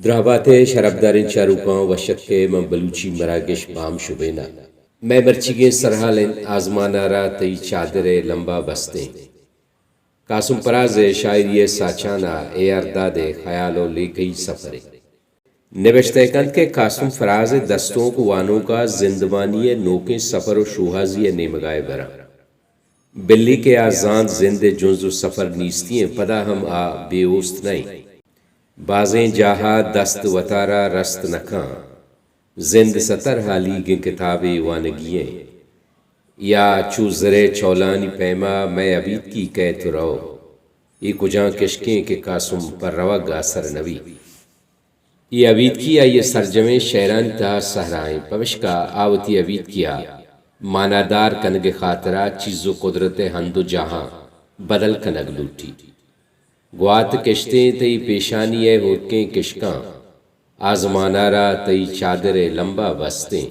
درهبات شرابدارین شاروکان و شکه من بلوچی مراگش بام شبینا میں مرچیگیں سرحالیں آزمانا را تی چادر لمبا بستے قاسم پراز شاعری ساچانا اے ارداد خیال و لے گئی سفر نوشتے کند کے قاسم فراز دستوں کو وانوں کا زندوانی نوکیں سفر و شوہازی نیمگائے برا بلی کے آزاند زند جنز و سفر نیستی ہیں پدا ہم آ بے اوست نہیں بازیں جاہا دست وطارا رست نکاں زند ستر حالی گن کتابیں وانگییں یا چوزرے چولانی پیما میں عبید کی کہت رو یہ کجاں کشکیں کے قاسم پر روگ اثر نوی یہ عبید کیا یہ سرجمے شیران تا سہرائیں پوشکا آوتی عبید کیا مانادار کنگ خاطرہ چیز و قدرت ہند و جہاں بدل کنگ لوٹی گوات کشتیں تی پیشانی ہے ہوکیں کشکاں آزمانا را تی چادر لمبا بستیں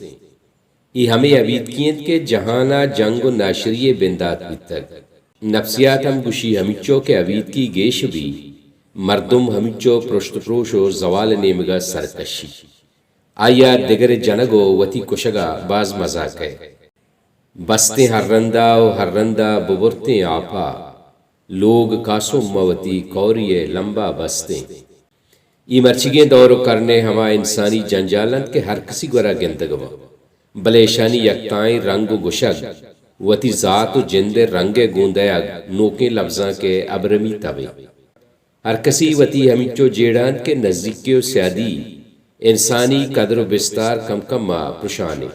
یہ ہمیں عبید کیند کے جہانا جنگ و ناشری بندات بیتک نفسیات ہم گوشی ہمیچو کے عبید کی گیش بھی مردم ہمیچو پرشت پروش و زوال نیمگا سرکشی آیا دگر جنگو وتی کشگا باز مزاق ہے بستیں ہر رندہ و ہر رندہ ببرتیں آپا لوگ قاسم موتی کوریے لمبا بستیں یہ مرچگیں دور کرنے ہما انسانی جنجالند کے ہر کسی گورا گندگوا بلے شانی یکتائیں رنگ و گشگ وتی ذات و جند رنگ گوندیا نوکیں لفظاں کے ابرمی تبے ہر کسی وتی ہمیچو جیڑان کے نزدیکی و سیادی انسانی قدر و بستار کم کم ما پرشانے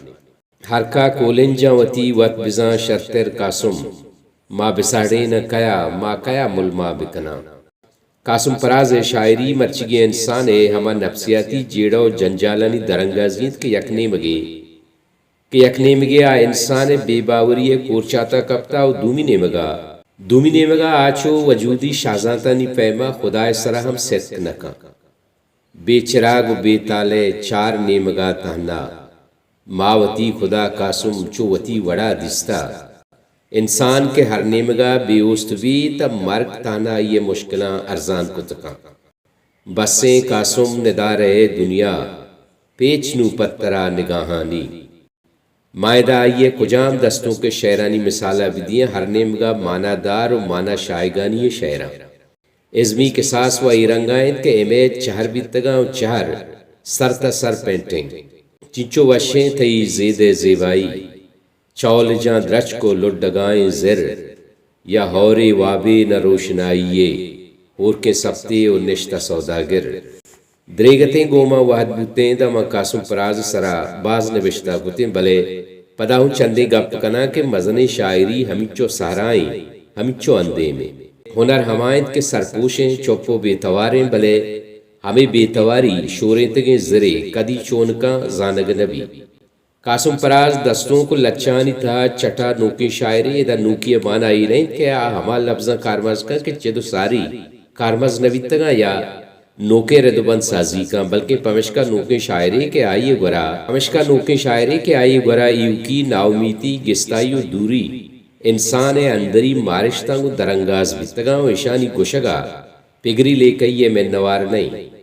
ہر کا کولنجا وتی وط بزاں شرطر قاسم ما بساڑے نہ کیا ما کیا ملما بکنا قاسم پراز شاعری مرچگی انسان ہما نفسیاتی جیڑا و جنجالانی درنگازیت کے یکنے مگے آ انسان بے باوری کورچاتا کپتا و دومی نیمگا آچو وجودی شازانتانی پیما خدا سرا ہم ست نکا بے چراغ و بے تالے چار نیمگا تہنا ماوتی خدا قاسم چو وتی وڑا دستا انسان کے ہر نیمگا بے اوست بھی تب مرگ تانا یہ مشکلاں ارزان کو تکا بسیں قاسم ندار دنیا پیچ نو پترا نگاہانی مائدہ یہ کجام دستوں کے شیرانی مثالہ بدیاں ہر نیمگا مانا دار و مانا شائگانی شیرہ ازمی کے ساس و ایرنگائیں کے امیج چہر بیتگاں و چہر سر تا سر پینٹنگ چنچو وشیں تھی زید زیبائی چول جاں درچ کو لڈگائیں زر یا ہوری وابی نہ روشنائیے اور کے سبتے و نشتہ سوداگر دریگتیں گوما وحد بوتیں دا ما قاسم پراز سرا باز نوشتہ بوتیں بلے پداہوں چندے گپ کنا کے مزن شاعری ہمیچو سہرائیں ہمیچو اندے میں ہنر ہمائند کے سرپوشیں چوپو بیتواریں بلے ہمیں بیتواری شوریں تگیں زرے کدی چونکا زانگ نبی قاسم پراز دستوں کو لچانی تھا چٹا نوکی شاعری دا نوکی معنی نہیں کہ ہما لفظاں کارمز کا کہ چدو ساری کارمز نویتگا یا نوکے ردبند سازی کا بلکہ پمشکا نوکے شاعری کے آئیے گورا پمشکا نوکے شاعری کے آئیے گورا ایو کی ناؤمیتی گستائی و دوری انسان اندری مارشتاں کو درنگاز بیتگا و اشانی گشگا پگری لے کئیے میں نوار نہیں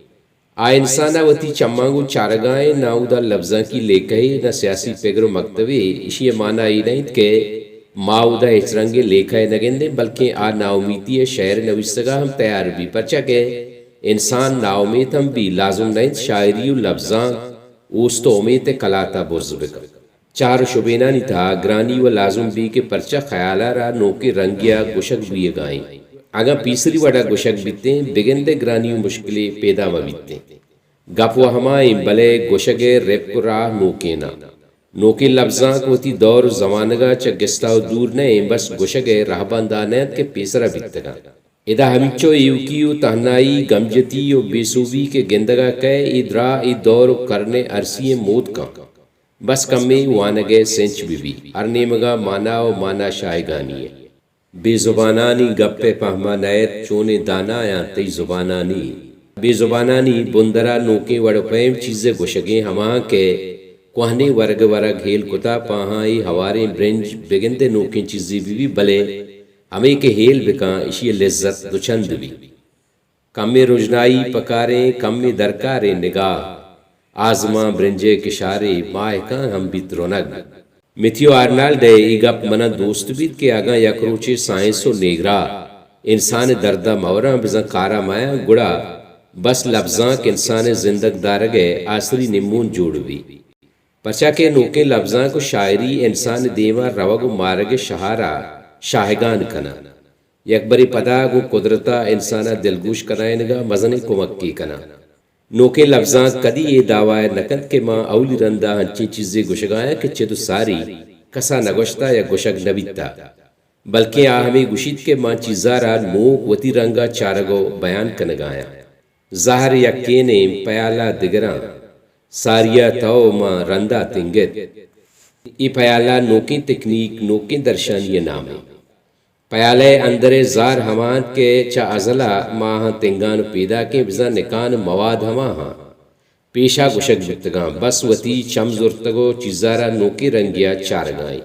آ انسانہ وتی چمانگو چارگائیں ناو دا لفظاں کی لے کہی نہ سیاسی پیگر و مکتبی اسی معنی ہی نہیں کہ ماو دا اچرنگے لے کہے نگندے بلکہ آ ناومیتی شعر نویسگا ہم تیار بھی پرچا کہ انسان ناومیت ہم بھی لازم نہیں شاعری و لفظاں اوستو امیت کلاتا برز بکا چار شبینانی تھا گرانی و لازم بھی کے پرچا خیالہ را نوکے رنگیا گشک بھی گائیں آگا پیسری وڑا گوشک بیتیں بگندے گرانیوں مشکلیں پیدا بیتیں گپو ہمائیں بلے گوشگے ریپ کو راہ نوکینا نوکے لفظاں کو تی دور زمانگا چا گستاو دور نہیں بس گوشگے راہ باندانیت کے پیسرا بیتگا ادا ہمیچو ایوکیو تہنائی گمجتی و بیسوبی کے گندگا کہے ادرا ای دور کرنے عرصی موت کا بس کمی وانگے سنچ بھی ہر نیمگا مانا و مانا شائگانی ہے بے زبانانی گپے پہما نیت چونے دانا یا تی زبانانی بے زبانانی بندرا نوکے وڑ پیم چیزیں گوشگیں ہما کے کوہنے ورگ ورگ ہیل کتا پاہائی ہواریں برنج بگندے نوکیں چیزیں بھی بلے ہمیں کے ہیل بکاں اسی لذت دوچند بھی کم میں روزنائی پکاریں کم میں درکار نگاہ، آزماں برنجے کشارے ماہ کان ہم بیت رونگ۔ میتھیو آرنالڈ ای گپ منا دوست بیت کے آگاں یک روچے سائنس و نیگرا انسان دردہ موراں بزن کارا مایا گڑا بس لفظاں کہ انسان زندگ دارگے آسری نمون جوڑوی، پرچا کہ نوکے لفظاں کو شاعری انسان دیما روگ و مارگ شہارا شاہگان کنا، یک بری پدا گو قدرتا انسانا دلگوش کنائنگا مزن کمکی کنا۔ نوکے لفظاں کدی یہ دعوی نکند کہ ماں اولی رندہ ہنچی چیزیں گوشگایا کہ چدو ساری کسا نگوشتا یا گوشگ نبیتا، بلکہ آہمیں گوشید کہ ماں چیزارا نوک وتی رنگا چارگو بیان کنگایا۔ ظاہر یکینے پیالہ دگراں ساریا تو ماں رندہ تنگت، ای پیالہ نوکیں تکنیک نوکیں درشانی نامے، پیالے اندر زار ہمان کے چا ازلا ماہاں تنگان پیدا کے بزا نکان مواد ہماہاں پیشا گوشگ بتگاں بس وتی چم زورتگو چیزارا نوکی رنگیا چارگائیں۔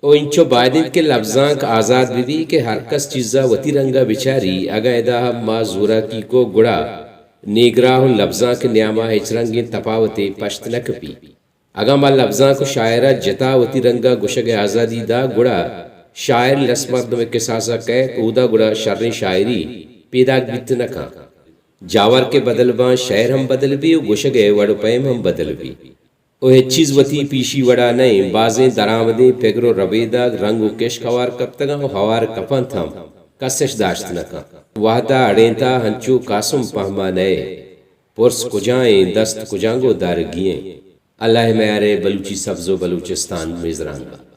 او انچو بائدن کے لفظاں کا آزاد بھی کہ ہر کس چیزا وتی رنگا بچاری اگا ادا ما زورا کی کو گڑا نیگراہ لفظاں کے نیامہ ہچ رنگیں تپاوتے پشت نکپی، اگا ما لفظاں کو شاعرہ جتا وتی رنگا گوشگ آزادی دا گڑا شاعر لسمرد میں کساسا کہے اودا گڑا شرن شاعری پیدا بیت نکا، جاور کے بدل باں شعر ہم بدل بھی و گوشگے وڑو پیم ہم بدل بھی، او ہے چیز وتی پیشی وڑا نہیں بازیں درآمدیں پگر و ربیدہ رنگ و کش خوار کپتگاں و خوار کپن تھم کسش داشت نکا، وحدہ اڑینتا ہنچو قاسم پہما نئے پرس کجائیں دست کجانگو دارگییں۔ اللہ میارے بلوچی سبز و بلوچستان میزرانگا۔